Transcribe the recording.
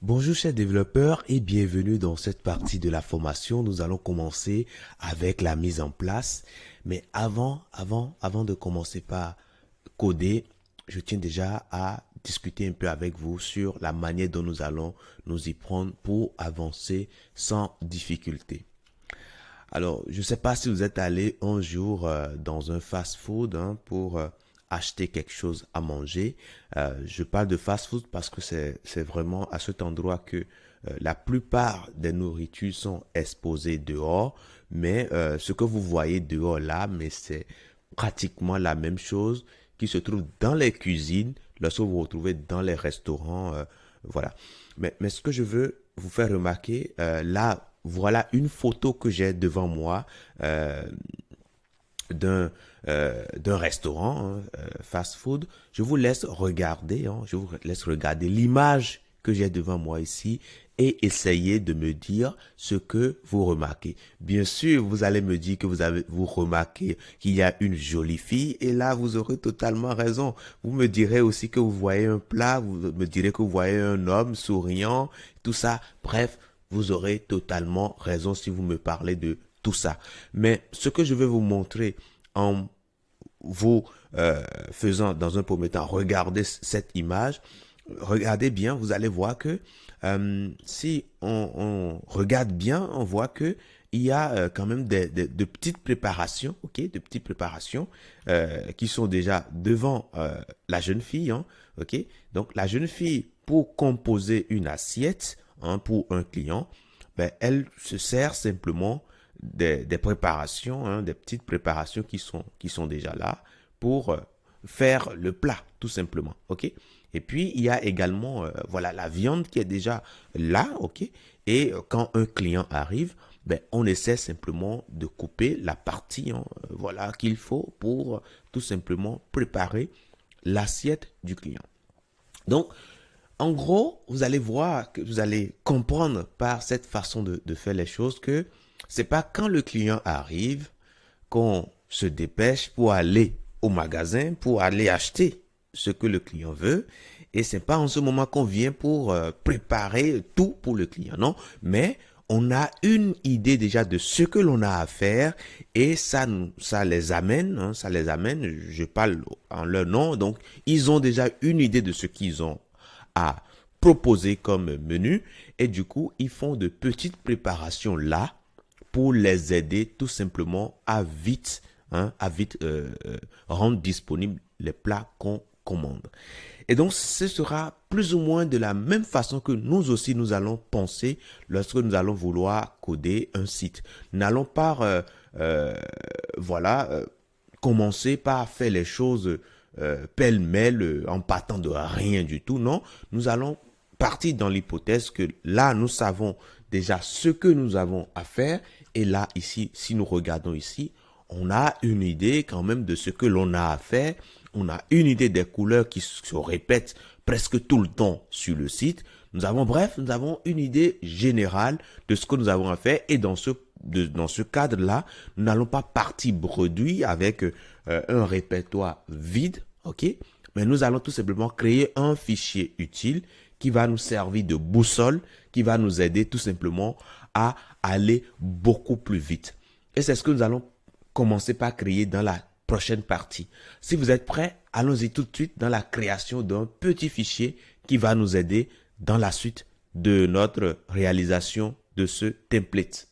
Bonjour chers développeurs et bienvenue dans cette partie de la formation. Nous allons commencer avec la mise en place. Mais avant de commencer par coder, je tiens déjà à discuter un peu avec vous sur la manière dont nous allons nous y prendre pour avancer sans difficulté. Alors, je ne sais pas si vous êtes allé un jour dans un fast-food pour acheter quelque chose à manger. Je parle de fast-food parce que c'est vraiment à cet endroit que la plupart des nourritures sont exposées dehors. Mais ce que vous voyez dehors là, mais c'est pratiquement la même chose qui se trouve dans les cuisines lorsque vous vous retrouvez dans les restaurants. Voilà. Mais ce que je veux vous faire remarquer, là, voilà une photo que j'ai devant moi d'un restaurant fast-food. Je vous laisse regarder, je vous laisse regarder l'image que j'ai devant moi ici et essayer de me dire ce que vous remarquez. Bien sûr, vous allez me dire que vous remarquez qu'il y a une jolie fille et là, vous aurez totalement raison. Vous me direz aussi que vous voyez un plat, vous me direz que vous voyez un homme souriant, tout ça. Bref, vous aurez totalement raison si vous me parlez de tout ça. Mais ce que je vais vous montrer en vous faisant dans un premier temps regarder cette image, regardez bien, vous allez voir que si on regarde bien, on voit que il y a quand même de petites préparations, ok, de petites préparations qui sont déjà devant la jeune fille, ok. Donc la jeune fille, pour composer une assiette pour un client, ben, elle se sert simplement des préparations, des petites préparations qui sont déjà là pour faire le plat, tout simplement, ok. Et puis, il y a également, voilà, la viande qui est déjà là, ok. Et quand un client arrive, ben, on essaie simplement de couper la partie, voilà, qu'il faut pour tout simplement préparer l'assiette du client. Donc, en gros, vous allez voir, que vous allez comprendre par cette façon de faire les choses que c'est pas quand le client arrive qu'on se dépêche pour aller au magasin, pour aller acheter ce que le client veut. Et c'est pas en ce moment qu'on vient pour préparer tout pour le client, non. Mais on a une idée déjà de ce que l'on a à faire et ça les amène, ça les amène, je parle en leur nom, donc ils ont déjà une idée de ce qu'ils ont à proposer comme menu et du coup ils font de petites préparations là pour les aider tout simplement à vite rendre disponibles les plats qu'on commande. Et donc, ce sera plus ou moins de la même façon que nous aussi, nous allons penser lorsque nous allons vouloir coder un site. Nous n'allons pas, voilà, commencer par faire les choses pêle-mêle en partant de rien du tout. Non, nous allons partir dans l'hypothèse que là, nous savons déjà ce que nous avons à faire. Et là, ici, si nous regardons ici, on a une idée quand même de ce que l'on a à faire. On a une idée des couleurs qui se répètent presque tout le temps sur le site. Nous avons une idée générale de ce que nous avons à faire. Et dans ce cadre-là, nous n'allons pas partir bredouille avec un répertoire vide, ok? Mais nous allons tout simplement créer un fichier utile qui va nous servir de boussole, qui va nous aider tout simplement à aller beaucoup plus vite. Et c'est ce que nous allons commencer par créer dans la prochaine partie. Si vous êtes prêts, allons-y tout de suite dans la création d'un petit fichier qui va nous aider dans la suite de notre réalisation de ce template.